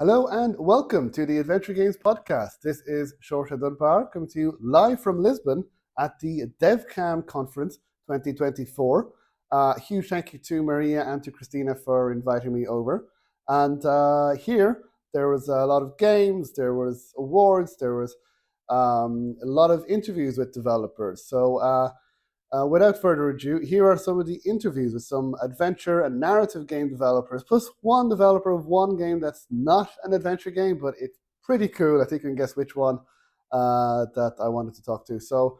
Hello and welcome to the Adventure Games podcast. This is Shorta Dunbar coming to you live from Lisbon at the DevGAMM Conference 2024. Huge thank you to Maria and to Christina for inviting me over. And here there was a lot of games, there was awards, there was a lot of interviews with developers. So without further ado, here are some of the interviews with some adventure and narrative game developers, plus one developer of one game that's not an adventure game, but it's pretty cool. I think you can guess which one that I wanted to talk to. So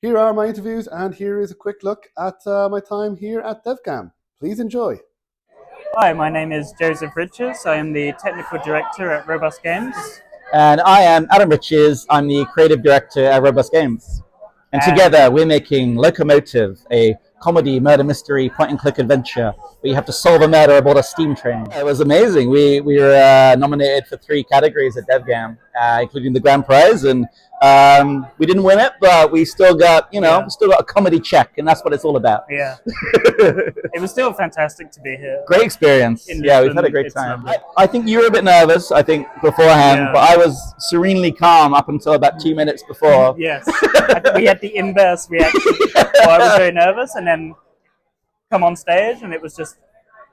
here are my interviews, and here is a quick look at my time here at DevGAMM. Please enjoy. Hi, my name is Joseph Riches. I am the Technical Director at Robust Games. And I am Adam Riches. I'm the Creative Director at Robust Games. And together we're making Locomotive, a comedy, murder mystery, point-and-click adventure where you have to solve a murder aboard a steam train. It was amazing. We were nominated for 3 categories at DevGAMM, including the grand prize, and we didn't win it, but we still got, still got a comedy check, and that's what it's all about. Yeah. It was still fantastic to be here. Great experience. Yeah, we've had a great time. I think you were a bit nervous, I think, beforehand, but I was serenely calm up until about 2 minutes before. Yes. We had the inverse reaction. I was very nervous, and then come on stage, and it was just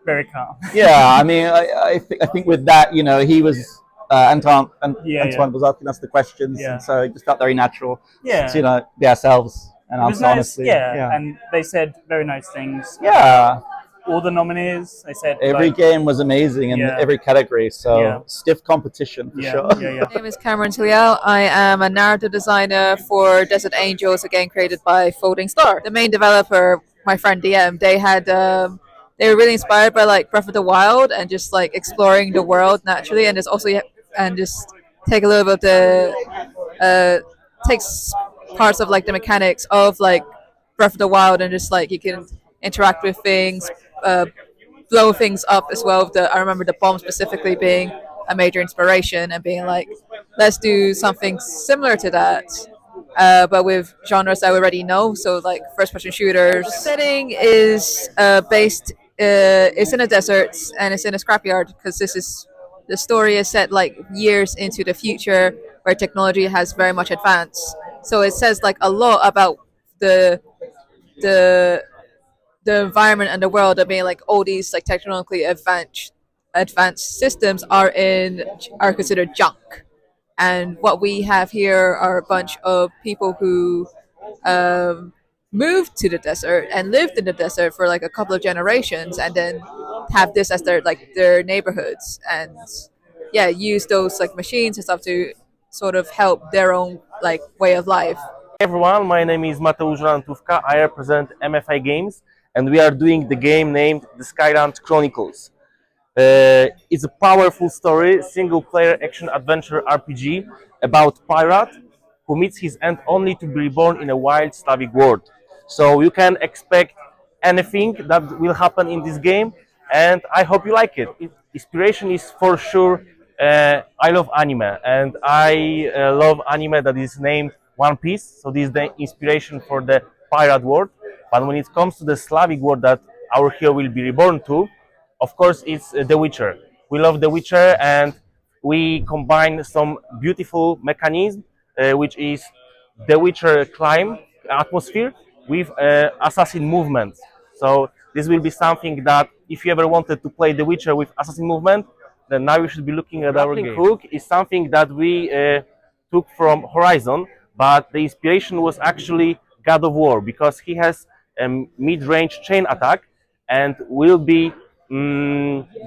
very calm. Yeah, I mean, I think with that, he was Antoine was asking us the questions, and so it just felt very natural. Yeah, to, be ourselves and answer honestly. Yeah, and they said very nice things. Yeah. All the nominees, they said every game was amazing in every category, so stiff competition for sure. My name is Cameron Tliel. I am a narrative designer for Desert Angels, a game created by Folding Star. The main developer, my friend DM, they were really inspired by like Breath of the Wild and just like exploring the world naturally, and just take a little bit of the takes parts of like the mechanics of like Breath of the Wild, and just like you can interact with things, blow things up as well. I remember the bomb specifically being a major inspiration and being like, let's do something similar to that, but with genres that we already know. So like first-person shooters. The setting is based. It's in a desert and it's in a scrapyard because the story is set like years into the future where technology has very much advanced. So it says like a lot about the environment and the world of being like all these like technologically advanced systems are considered junk, and what we have here are a bunch of people who moved to the desert and lived in the desert for like a couple of generations, and then have this as their neighborhoods, and use those like machines and stuff to sort of help their own like way of life. Hey everyone, my name is Mateusz Rantówka. I represent MFI Games, and we are doing the game named The Skyland Chronicles. It's a powerful story, single-player action-adventure RPG about pirate who meets his end only to be reborn in a wild Slavic world. So you can expect anything that will happen in this game, and I hope you like it. Inspiration is for sure. I love anime, and I love anime that is named One Piece. So this is the inspiration for the pirate world. But when it comes to the Slavic world that our hero will be reborn to, of course, it's The Witcher. We love The Witcher, and we combine some beautiful mechanism, which is The Witcher climb atmosphere with assassin movements. So this will be something that if you ever wanted to play The Witcher with assassin movement, then now you should be looking at our game. Hook is something that we took from Horizon, but the inspiration was actually God of War, because he has a mid-range chain attack, and will be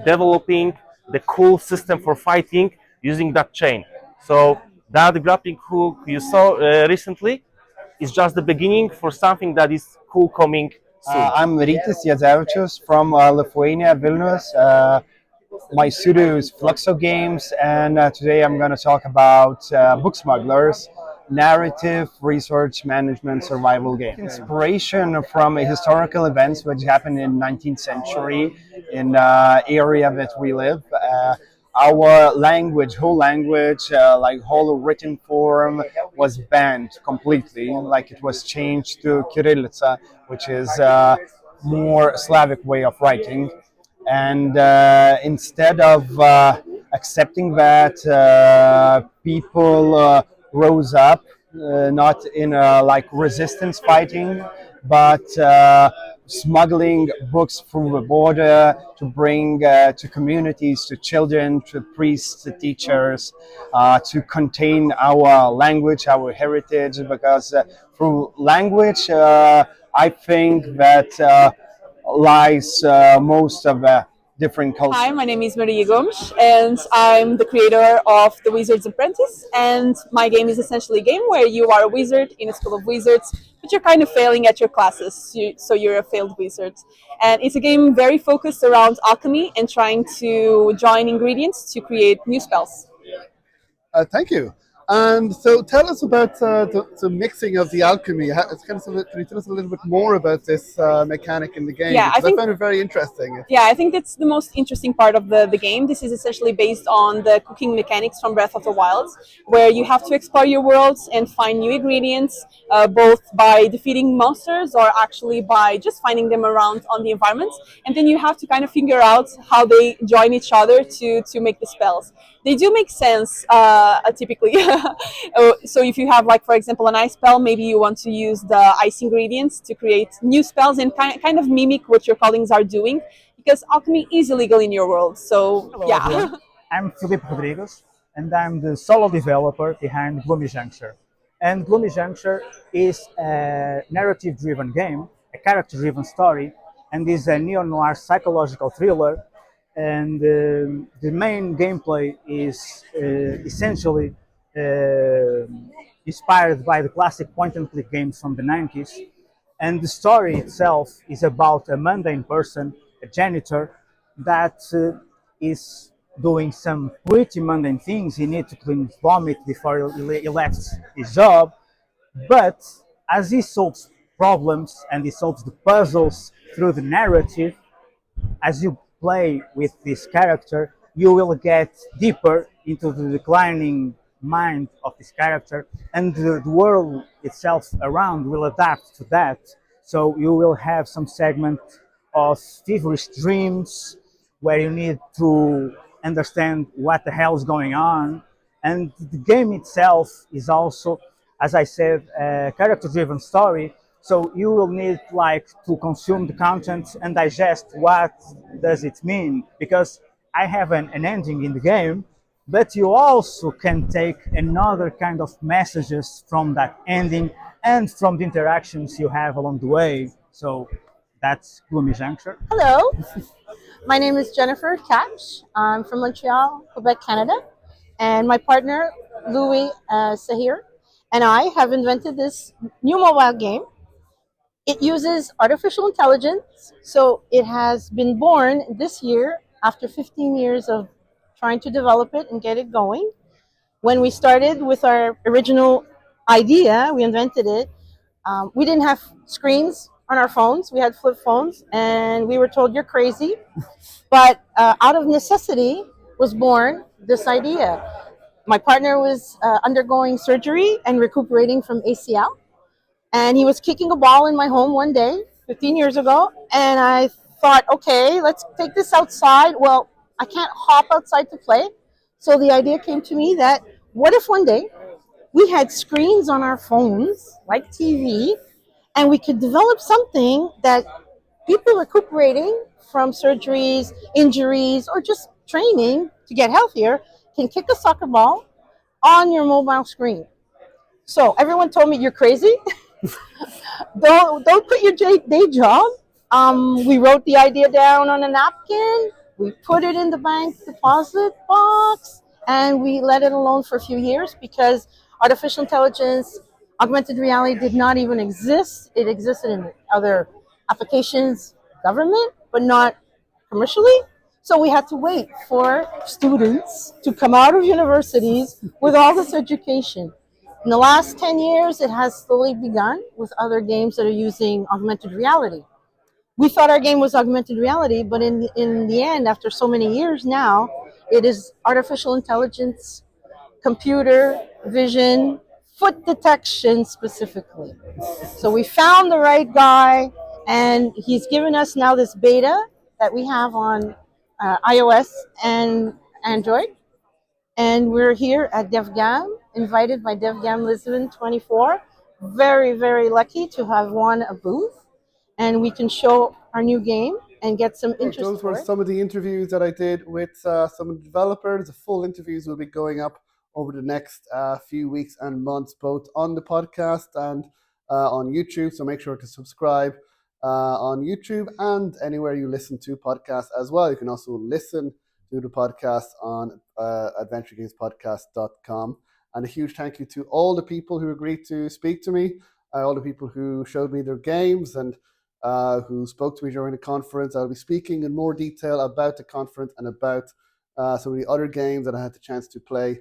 developing the cool system for fighting using that chain. So that grappling hook you saw recently is just the beginning for something that is cool coming soon. I'm Rytis Jadzevičius from Lithuania, Vilnius. My studio is Fluxo Games, and today I'm going to talk about Book Smugglers, narrative, research, management, survival game. Inspiration from historical events which happened in 19th century in area that we live. Our language, whole written form was banned completely. Like it was changed to Kirillitsa, which is more Slavic way of writing. And instead of accepting that people rose up, not in like resistance fighting, but smuggling books through the border to bring to communities, to children, to priests, to teachers, to contain our language, our heritage, because through language, I think that lies most of the different cultures. Hi, my name is Maria Gomes, and I'm the creator of The Wizard's Apprentice. And my game is essentially a game where you are a wizard in a school of wizards, but you're kind of failing at your classes, so you're a failed wizard. And it's a game very focused around alchemy and trying to join ingredients to create new spells. Thank you. And so tell us about the mixing of the alchemy. Can you tell us a little bit more about this mechanic in the game? Yeah, I found it very interesting. Yeah, I think that's the most interesting part of the game. This is essentially based on the cooking mechanics from Breath of the Wild, where you have to explore your worlds and find new ingredients, both by defeating monsters or actually by just finding them around on the environment. And then you have to kind of figure out how they join each other to make the spells. They do make sense, typically. So if you have, like, for example, an ice spell, maybe you want to use the ice ingredients to create new spells and kind of mimic what your colleagues are doing, because alchemy is illegal in your world. So, Hello, yeah. everyone. I'm Felipe Rodrigues, and I'm the solo developer behind Gloomy Juncture. And Gloomy Juncture is a narrative-driven game, a character-driven story, and is a neo-noir psychological thriller. And the main gameplay is essentially inspired by the classic point-and-click games from the 90s. And the story itself is about a mundane person, a janitor, that is doing some pretty mundane things. He needs to clean his vomit before he left his job. But as he solves problems and he solves the puzzles through the narrative, as you play with this character, you will get deeper into the declining mind of this character, and the world itself around will adapt to that. So you will have some segment of feverish dreams where you need to understand what the hell is going on. And the game itself is also, as I said, a character-driven story. So you will need to consume the content and digest what does it mean, because I have an ending in the game, but you also can take another kind of messages from that ending and from the interactions you have along the way. So that's Gloomy Juncture. Hello, my name is Jennifer Catch. I'm from Montreal, Quebec, Canada, and my partner Louis Sahir and I have invented this new mobile game. It uses artificial intelligence, so it has been born this year after 15 years of trying to develop it and get it going. When we started with our original idea, we invented it. We didn't have screens on our phones. We had flip phones, and we were told you're crazy. But out of necessity was born this idea. My partner was undergoing surgery and recuperating from ACL. And he was kicking a ball in my home one day, 15 years ago. And I thought, okay, let's take this outside. Well, I can't hop outside to play. So the idea came to me that what if one day we had screens on our phones, like TV, and we could develop something that people recuperating from surgeries, injuries, or just training to get healthier can kick a soccer ball on your mobile screen. So everyone told me you're crazy. Don't quit your day job. We wrote the idea down on a napkin. We put it in the bank deposit box, and we let it alone for a few years because artificial intelligence, augmented reality did not even exist. It existed in other applications, government, but not commercially. So we had to wait for students to come out of universities with all this education. In the last 10 years, it has slowly begun with other games that are using augmented reality. We thought our game was augmented reality, but in the end, after so many years now, it is artificial intelligence, computer vision, foot detection specifically. So we found the right guy, and he's given us now this beta that we have on iOS and Android. And we're here at DevGAMM, invited by DevGAMM Lisbon 24. Very, very lucky to have won a booth, and we can show our new game and get some interest. Those were some of the interviews that I did with some of the developers. The full interviews will be going up over the next few weeks and months, both on the podcast and on YouTube. So make sure to subscribe on YouTube and anywhere you listen to podcasts as well. You can also listen to the podcast on adventuregamespodcast.com. And a huge thank you to all the people who agreed to speak to me, all the people who showed me their games and who spoke to me during the conference. I'll be speaking in more detail about the conference and about some of the other games that I had the chance to play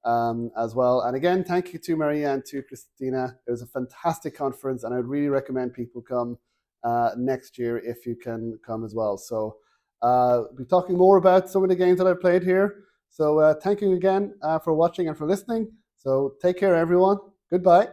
as well. And again, thank you to Maria and to Christina. It was a fantastic conference, and I'd really recommend people come next year if you can come as well. So we'll be talking more about some of the games that I played here. So thank you again for watching and for listening. So take care, everyone. Goodbye.